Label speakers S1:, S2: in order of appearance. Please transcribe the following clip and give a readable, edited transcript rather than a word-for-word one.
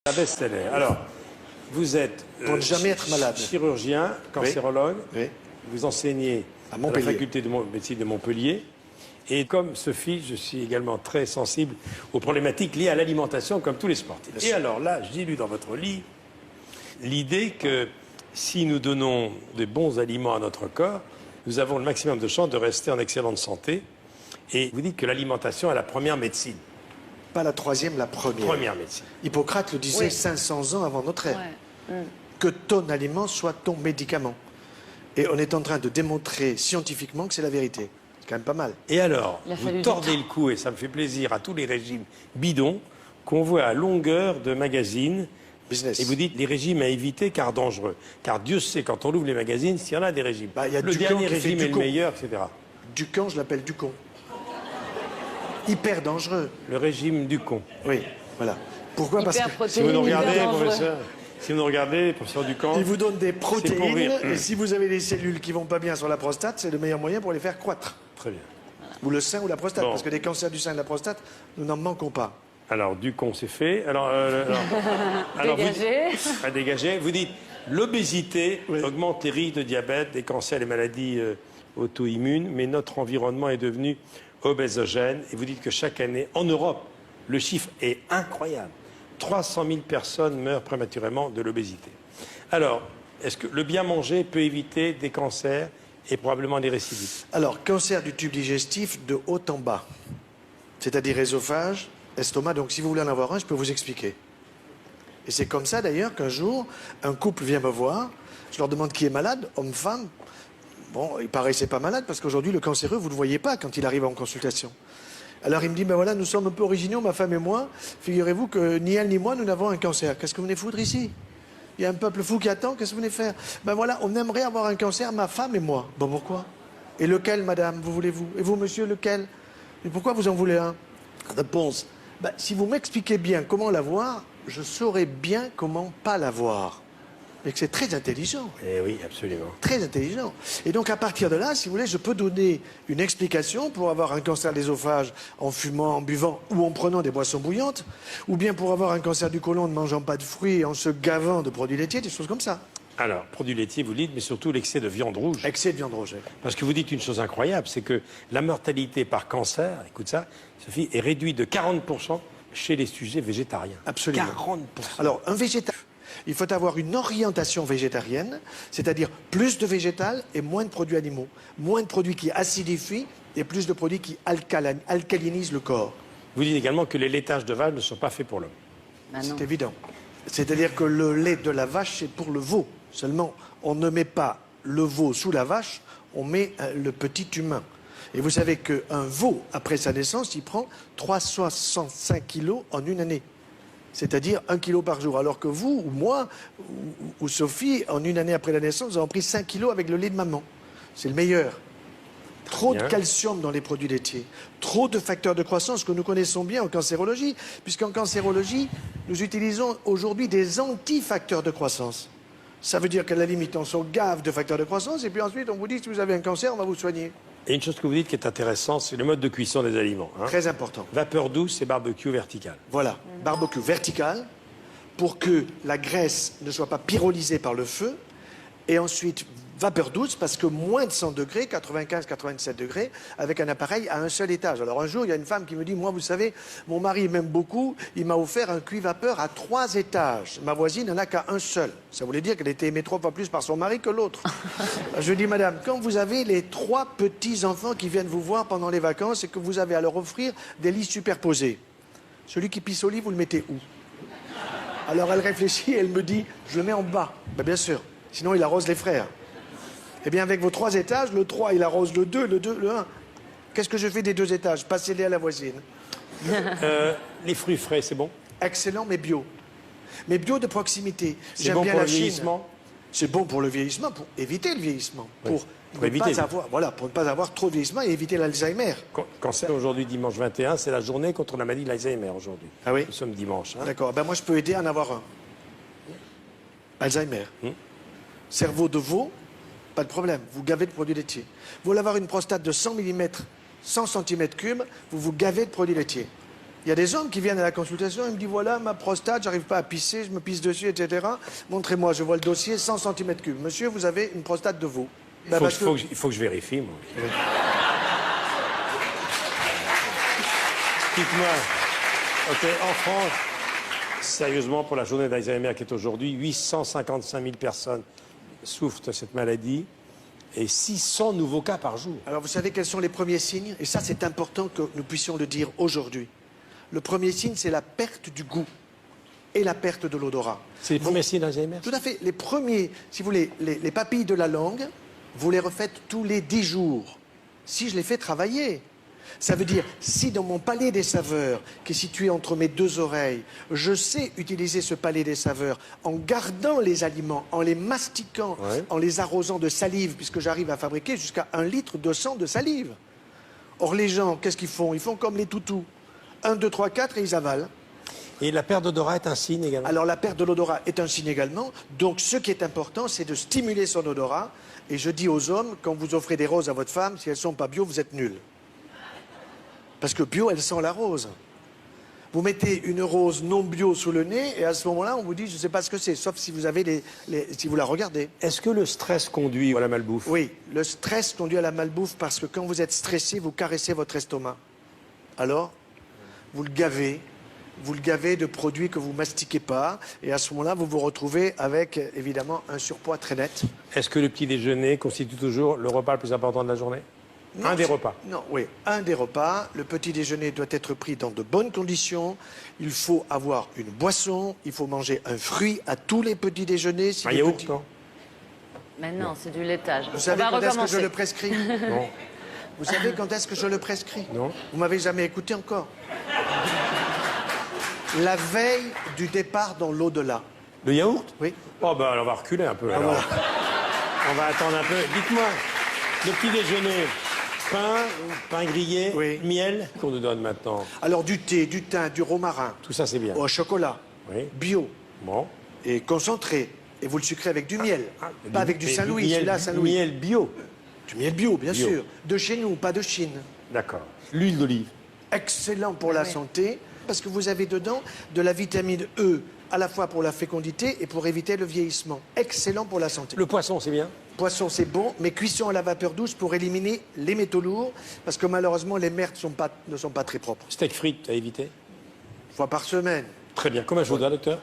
S1: Un best-seller. Alors, vous êtes
S2: Pour ne jamais être malade.
S1: Chirurgien, cancérologue.
S2: Oui.
S1: Vous enseignez à la faculté de médecine de Montpellier. Et comme Sophie, je suis également très sensible aux problématiques liées à l'alimentation, comme tous les sportifs. Et alors là, j'ai lu dans votre livre l'idée que si nous donnons de bons aliments à notre corps, nous avons le maximum de chances de rester en excellente santé. Et vous dites que l'alimentation est la première médecine.
S2: Pas la troisième, la première.
S1: Première médecine.
S2: Hippocrate le disait 500 ans avant notre ère. Que ton aliment soit ton médicament. Et on est en train de démontrer scientifiquement que c'est la vérité. C'est quand même pas mal.
S1: Et alors, vous tordez le cou, et ça me fait plaisir, à tous les régimes bidons qu'on voit à longueur de magazines.
S2: Business.
S1: Et vous dites les régimes à éviter car dangereux. Car Dieu sait, quand on ouvre les magazines, s'il y en a des régimes.
S2: Y a
S1: le
S2: Ducamp
S1: dernier
S2: qui fait
S1: régime est le
S2: Ducamp.
S1: meilleur, etc.
S2: Ducamp, je l'appelle Ducon. Hyper dangereux.
S1: Le régime du con.
S2: Oui, voilà. Pourquoi? Parce que
S1: Si vous nous regardez, professeur Ducamp,
S2: il vous donne des
S1: pour
S2: protéines,
S1: rire.
S2: et si vous avez des cellules qui vont pas bien sur la prostate, c'est le meilleur moyen pour les faire croître.
S1: Très bien.
S2: Ou le sein ou la prostate,
S1: Bon.
S2: parce que des cancers du sein et de la prostate, nous n'en manquons pas.
S1: Alors, Ducamp, c'est fait. Alors,
S3: Dégagé.
S1: À dégager. Vous dites l'obésité augmente les risques de diabète, des cancers, les maladies auto-immunes, mais notre environnement est devenu obésogène. Et vous dites que chaque année, en Europe, le chiffre est incroyable. 300 000 personnes meurent prématurément de l'obésité. Alors, est-ce que le bien manger peut éviter des cancers et probablement des récidives?
S2: Alors, cancer du tube digestif de haut en bas, c'est-à-dire œsophage, estomac. Donc, si vous voulez en avoir un, je peux vous expliquer. Et c'est comme ça, d'ailleurs, qu'un jour, un couple vient me voir, je leur demande qui est malade, homme, femme. Bon, il paraissait pas malade, parce qu'aujourd'hui, le cancéreux, vous ne le voyez pas quand il arrive en consultation. Alors, il me dit, ben voilà, nous sommes un peu originaux, ma femme et moi. Figurez-vous que ni elle ni moi, nous n'avons un cancer. Qu'est-ce que vous venez foutre ici? Il y a un peuple fou qui attend, qu'est-ce que vous venez faire? Ben voilà, on aimerait avoir un cancer, ma femme et moi. Bon, pourquoi? Et lequel, madame, vous voulez-vous? Et vous, monsieur, lequel? Et pourquoi vous en voulez un? Réponse. Ben, si vous m'expliquez bien comment l'avoir, je saurai bien comment pas l'avoir. Et que c'est très intelligent.
S1: Eh oui, absolument.
S2: Très intelligent. Et donc, à partir de là, si vous voulez, je peux donner une explication pour avoir un cancer de l'ésophage en fumant, en buvant ou en prenant des boissons bouillantes, ou bien pour avoir un cancer du côlon en ne mangeant pas de fruits et en se gavant de produits laitiers, des choses comme ça.
S1: Alors, produits laitiers, vous dites, mais surtout l'excès de viande rouge.
S2: Excès de viande rouge.
S1: Parce que vous dites une chose incroyable, c'est que la mortalité par cancer, écoute ça, Sophie, est réduite de 40% chez les sujets végétariens.
S2: Absolument.
S1: 40%.
S2: Alors, un végétarien, il faut avoir une orientation végétarienne, c'est-à-dire plus de végétal et moins de produits animaux. Moins de produits qui acidifient et plus de produits qui alcalinisent le corps.
S1: Vous dites également que les laitages de vache ne sont pas faits pour l'homme.
S2: C'est évident. C'est-à-dire que le lait de la vache, c'est pour le veau. Seulement, on ne met pas le veau sous la vache, on met le petit humain. Et vous savez qu'un veau, après sa naissance, il prend 365 kilos en une année. C'est-à-dire 1 kilo par jour. Alors que vous, ou moi, ou Sophie, en une année après la naissance, nous avons pris 5 kilos avec le lait de maman. C'est le meilleur. Trop de calcium dans les produits laitiers. Trop de facteurs de croissance que nous connaissons bien en cancérologie. Puisqu'en cancérologie, nous utilisons aujourd'hui des anti-facteurs de croissance. Ça veut dire qu'à la limite, on se gave de facteurs de croissance et puis ensuite, on vous dit, si vous avez un cancer, on va vous soigner.
S1: Et une chose que vous dites qui est intéressante, c'est le mode de cuisson des aliments. Hein.
S2: Très important.
S1: Vapeur douce et barbecue vertical.
S2: Voilà, barbecue vertical pour que la graisse ne soit pas pyrolysée par le feu. Et ensuite, vapeur douce parce que moins de 100 degrés, 95-97 degrés, avec un appareil à un seul étage. Alors un jour, il y a une femme qui me dit, moi, vous savez, mon mari m'aime beaucoup, il m'a offert un cuit-vapeur à 3 étages. Ma voisine n'en a qu'à un seul. Ça voulait dire qu'elle était aimée 3 fois plus par son mari que l'autre. Je dis, madame, quand vous avez les 3 petits-enfants qui viennent vous voir pendant les vacances et que vous avez à leur offrir des lits superposés, celui qui pisse au lit, vous le mettez où? Alors elle réfléchit et elle me dit, je le mets en bas. Ben, bien sûr, sinon il arrose les frères. Eh bien, avec vos 3 étages, le 3, il arrose le 2, le 1. Qu'est-ce que je fais des 2 étages? Passez-les à la voisine.
S1: Les fruits frais, c'est bon?
S2: Excellent, mais bio. Mais bio de proximité.
S1: C'est bon pour le vieillissement?
S2: C'est bon pour le vieillissement, pour éviter le vieillissement.
S1: Oui.
S2: Pour ne pas avoir trop de vieillissement et éviter l'Alzheimer.
S1: Cancer, aujourd'hui, dimanche 21, c'est la journée contre la maladie de l'Alzheimer, aujourd'hui.
S2: Ah oui?
S1: Nous sommes dimanche. Hein.
S2: D'accord. Ben moi, je peux aider à en avoir un. Alzheimer. Cerveau de veau, pas de problème. Vous gavez de produits laitiers. Vous voulez avoir une prostate de 100 mm, 100 cm3, vous vous gavez de produits laitiers. Il y a des hommes qui viennent à la consultation et me disent voilà, ma prostate, j'arrive pas à pisser, je me pisse dessus, etc. Montrez-moi, je vois le dossier, 100 cm3. Monsieur, vous avez une prostate de veau.
S1: Il faut que je vérifie, moi. Dites-moi, ok, en France, sérieusement, pour la journée d'Alzheimer qui est aujourd'hui, 855 000 personnes souffrent de cette maladie et 600 nouveaux cas par jour.
S2: Alors, vous savez quels sont les premiers signes? Et ça, c'est important que nous puissions le dire aujourd'hui. Le premier signe, c'est la perte du goût et la perte de l'odorat.
S1: C'est les premiers signes d'Alzheimer?
S2: Tout à fait. Les premiers, si vous voulez, les papilles de la langue, vous les refaites tous les 10 jours. Si je les fais travailler. Ça veut dire, si dans mon palais des saveurs, qui est situé entre mes deux oreilles, je sais utiliser ce palais des saveurs en gardant les aliments, en les mastiquant, en les arrosant de salive, puisque j'arrive à fabriquer jusqu'à 1 litre de sang de salive. Or, les gens, qu'est-ce qu'ils font? Ils font comme les toutous. 1, 2, 3, 4 et ils avalent.
S1: Et la perte d'odorat est un signe également?
S2: Alors la perte de l'odorat est un signe également. Donc ce qui est important, c'est de stimuler son odorat. Et je dis aux hommes, quand vous offrez des roses à votre femme, si elles ne sont pas bio, vous êtes nuls. Parce que bio, elle sent la rose. Vous mettez une rose non bio sous le nez et à ce moment-là, on vous dit, je ne sais pas ce que c'est, sauf si vous avez si vous la regardez.
S1: Est-ce que le stress conduit à la malbouffe?
S2: Oui, le stress conduit à la malbouffe parce que quand vous êtes stressé, vous caressez votre estomac. Alors, vous le gavez de produits que vous mastiquez pas, et à ce moment-là, vous vous retrouvez avec, évidemment, un surpoids très net.
S1: Est-ce que le petit déjeuner constitue toujours le repas le plus important de la journée?
S2: Non,
S1: un des repas?
S2: Non, oui, un des repas. Le petit déjeuner doit être pris dans de bonnes conditions. Il faut avoir une boisson, il faut manger un fruit à tous les petits déjeuners. Si
S1: un yaourt, non?
S3: Mais non, c'est du laitage.
S2: Vous savez quand est-ce que je le prescris?
S1: Non.
S2: Vous savez quand est-ce que je le prescris?
S1: Non.
S2: Vous m'avez jamais écouté encore. La veille du départ dans l'au-delà.
S1: Le yaourt?
S2: Oui.
S1: Oh, ben, on va reculer un peu, alors. On va attendre un peu. Dites-moi, le petit déjeuner, pain grillé, miel, qu'on nous donne maintenant?
S2: Alors, du thé, du thym, du romarin.
S1: Tout ça, c'est bien.
S2: Au chocolat.
S1: Oui.
S2: Bio.
S1: Bon.
S2: Et concentré. Et vous le sucrez avec du miel. Pas avec du Saint-Louis, celui-là, Saint-Louis.
S1: Miel bio.
S2: Du miel bio, bien sûr. De chez nous, pas de Chine.
S1: D'accord. L'huile d'olive?
S2: Excellent pour la santé, parce que vous avez dedans de la vitamine E, à la fois pour la fécondité et pour éviter le vieillissement. Excellent pour la santé.
S1: Le poisson, c'est bien?
S2: Poisson, c'est bon, mais cuisson à la vapeur douce pour éliminer les métaux lourds, parce que malheureusement, les mers ne sont pas très propres.
S1: Steak frites, à éviter?
S2: 1 fois par semaine.
S1: Très bien. Comment je vous dois, docteur?